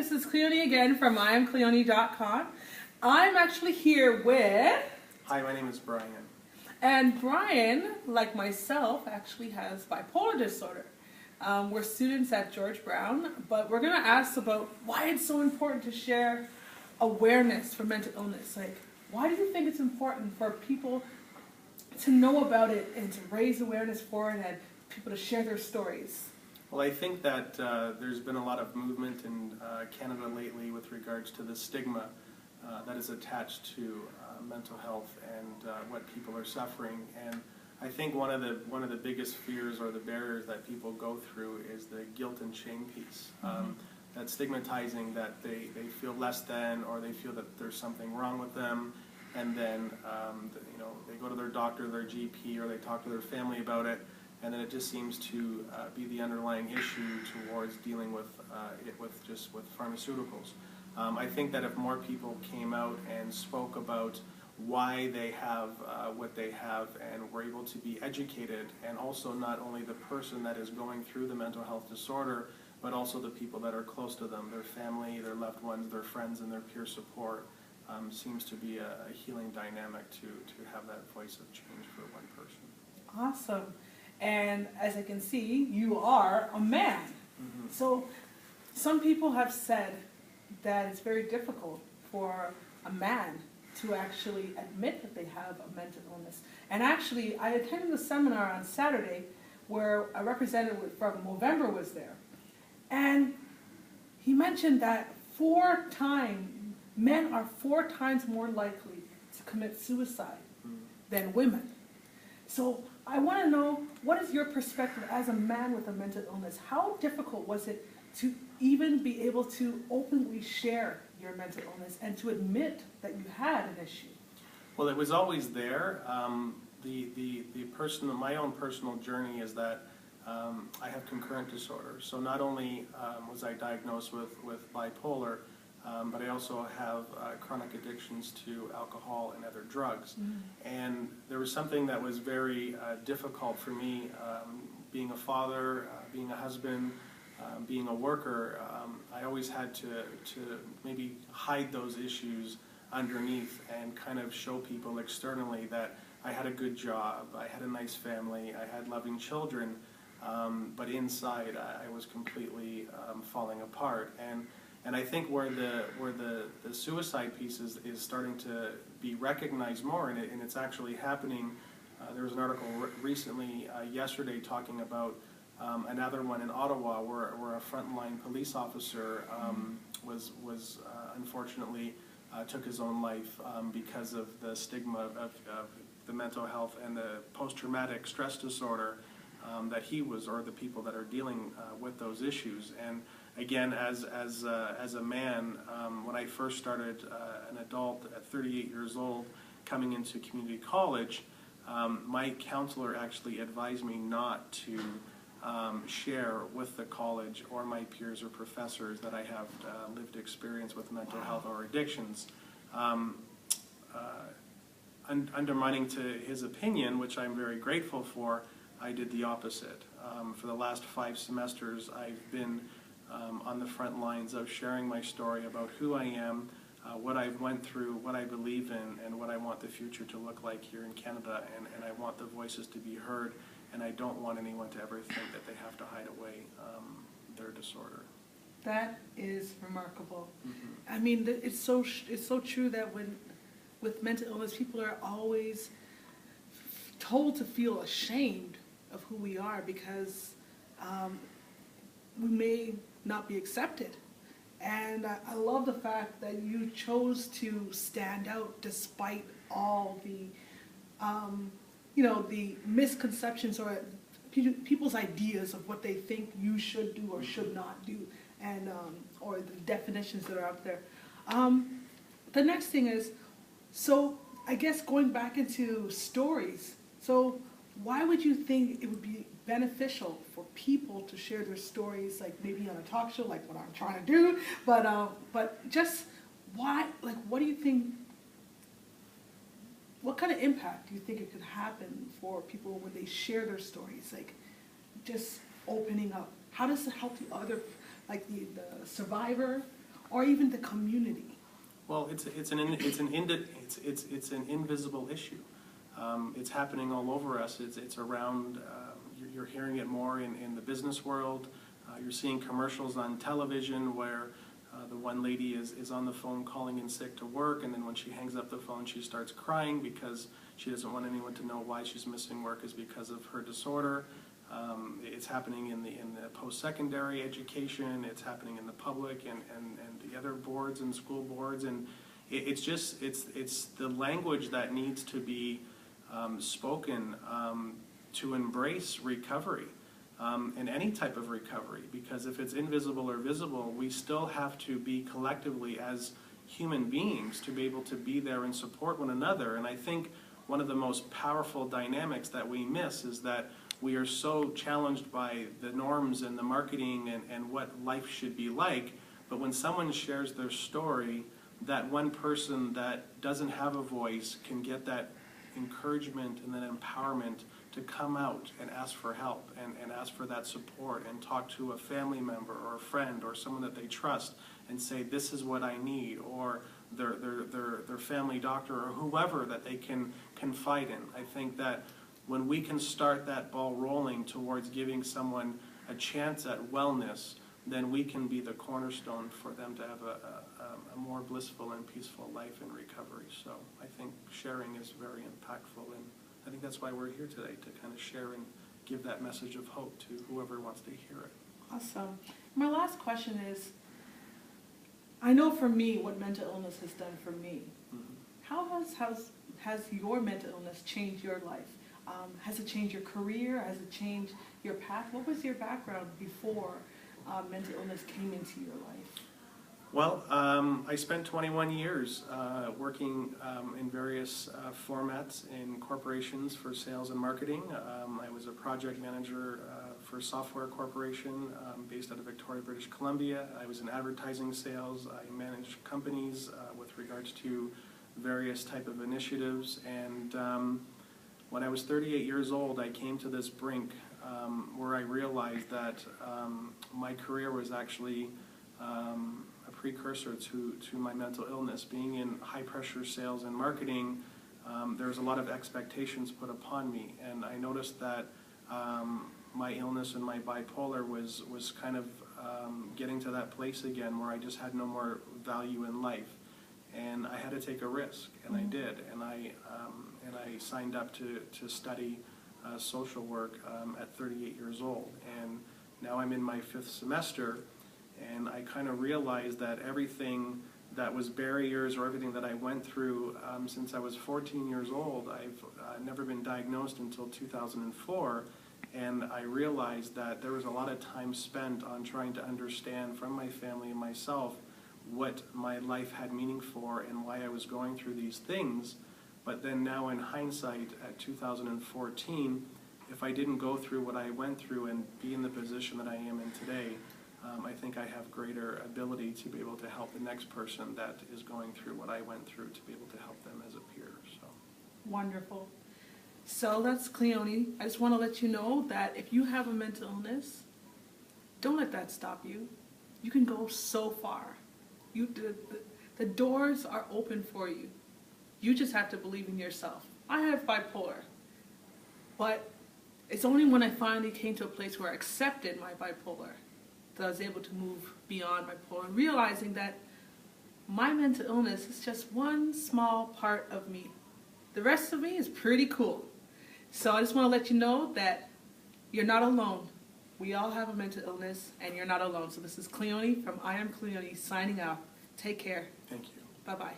this is Cleoni again from IamCleoni.com. I'm actually here with... Hi, my name is Bryan. And Bryan, like myself, actually has bipolar disorder. We're students at George Brown, but we're going to ask about why it's so important to share awareness for mental illness. Like, why do you think it's important for people to know about it and to raise awareness for it and people to share their stories? Well, I think that there's been a lot of movement in Canada lately with regards to the stigma that is attached to mental health and what people are suffering. And I think one of the biggest fears or the barriers that people go through is the guilt and shame piece. That stigmatizing that they feel less than, or they feel that there's something wrong with them, and then they go to their doctor, their GP, or they talk to their family about it, and then it just seems to be the underlying issue towards dealing with it with pharmaceuticals. I think that if more people came out and spoke about why they have what they have and were able to be educated, and also not only the person that is going through the mental health disorder, but also the people that are close to them, their family, their loved ones, their friends, and their peer support, seems to be a healing dynamic to have that voice of change for one person. Awesome. And as I can see, you are a man. So some people have said that it's very difficult for a man to actually admit that they have a mental illness. And actually, I attended a seminar on Saturday where a representative from Movember was there. And he mentioned that men are 4 times more likely to commit suicide than women. So I want to know, what is your perspective as a man with a mental illness? How difficult was it to even be able to openly share your mental illness and to admit that you had an issue? Well, it was always there. My own personal journey is that I have concurrent disorder. So not only was I diagnosed with bipolar, but I also have chronic addictions to alcohol and other drugs. And there was something that was very difficult for me, being a father, being a husband, being a worker. I always had to maybe hide those issues underneath and kind of show people externally that I had a good job, I had a nice family, I had loving children, but inside I was completely falling apart. And I think where the suicide piece is starting to be recognized more, and it's actually happening. There was an article recently, yesterday, talking about another one in Ottawa where a frontline police officer was unfortunately took his own life because of the stigma of the mental health and the post-traumatic stress disorder that he was, or the people that are dealing with those issues. And again, as a man, when I first started an adult at 38 years old, coming into community college, my counselor actually advised me not to share with the college or my peers or professors that I have lived experience with mental health or addictions. Undermining to his opinion, which I'm very grateful for, I did the opposite. For the last 5 semesters, I've been on the front lines of sharing my story about who I am, what I've went through, what I believe in, and what I want the future to look like here in Canada. And I want the voices to be heard, and I don't want anyone to ever think that they have to hide away their disorder. That is remarkable. I mean, it's so true that with mental illness, people are always told to feel ashamed of who we are because we may not be accepted. And I love the fact that you chose to stand out despite all the, the misconceptions or people's ideas of what they think you should do or should not do, and or the definitions that are out there. The next thing is, so I guess going back into stories, so why would you think it would be beneficial for people to share their stories, like maybe on a talk show, like what I'm trying to do, but just why, like, what do you think, what kind of impact do you think it could happen for people when they share their stories, like just opening up? How does it help the other, like the survivor or even the community? Well, it's an invisible issue. It's happening all over us. It's around. You're hearing it more in the business world. You're seeing commercials on television where the one lady is on the phone calling in sick to work, and then when she hangs up the phone, she starts crying because she doesn't want anyone to know why she's missing work is because of her disorder. It's happening in the post-secondary education. It's happening in the public and the other boards and school boards, and it's the language that needs to be spoken to embrace recovery. And any type of recovery, because if it's invisible or visible, we still have to be collectively as human beings to be able to be there and support one another. And I think one of the most powerful dynamics that we miss is that we are so challenged by the norms and the marketing and what life should be like, but when someone shares their story, that one person that doesn't have a voice can get that encouragement and that empowerment to come out and ask for help and ask for that support and talk to a family member or a friend or someone that they trust and say, this is what I need, or their family doctor or whoever that they can confide in. I think that when we can start that ball rolling towards giving someone a chance at wellness, then we can be the cornerstone for them to have a more blissful and peaceful life in recovery. So I think sharing is very impactful, and I think that's why we're here today, to kind of share and give that message of hope to whoever wants to hear it. Awesome. My last question is, I know for me what mental illness has done for me. Mm-hmm. How has your mental illness changed your life? Has it changed your career? Has it changed your path? What was your background before mental illness came into your life? Well, I spent 21 years working in various formats in corporations for sales and marketing. I was a project manager for a software corporation based out of Victoria, British Columbia. I was in advertising sales. I managed companies with regards to various type of initiatives. And when I was 38 years old, I came to this brink where I realized that my career was actually a precursor to my mental illness. Being in high-pressure sales and marketing, there was a lot of expectations put upon me, and I noticed that my illness and my bipolar was kind of getting to that place again where I just had no more value in life, and I had to take a risk, and I did, and I signed up to study social work at 38 years old, and now I'm in my 5th semester. And I kind of realized that everything that was barriers or everything that I went through since I was 14 years old, I've never been diagnosed until 2004. And I realized that there was a lot of time spent on trying to understand from my family and myself what my life had meaning for and why I was going through these things. But then now in hindsight at 2014, if I didn't go through what I went through and be in the position that I am in today, I think I have greater ability to be able to help the next person that is going through what I went through to be able to help them as a peer. So Wonderful. So that's Cleoni. I just want to let you know that if you have a mental illness, don't let that stop you. You can go so far. The doors are open for you. You just have to believe in yourself. I have bipolar, but it's only when I finally came to a place where I accepted my bipolar that I was able to move beyond bipolar, realizing that my mental illness is just one small part of me. The rest of me is pretty cool. So I just want to let you know that you're not alone. We all have a mental illness, and you're not alone. So this is Cleoni from I Am Cleoni signing out. Take care. thank you. Bye-bye.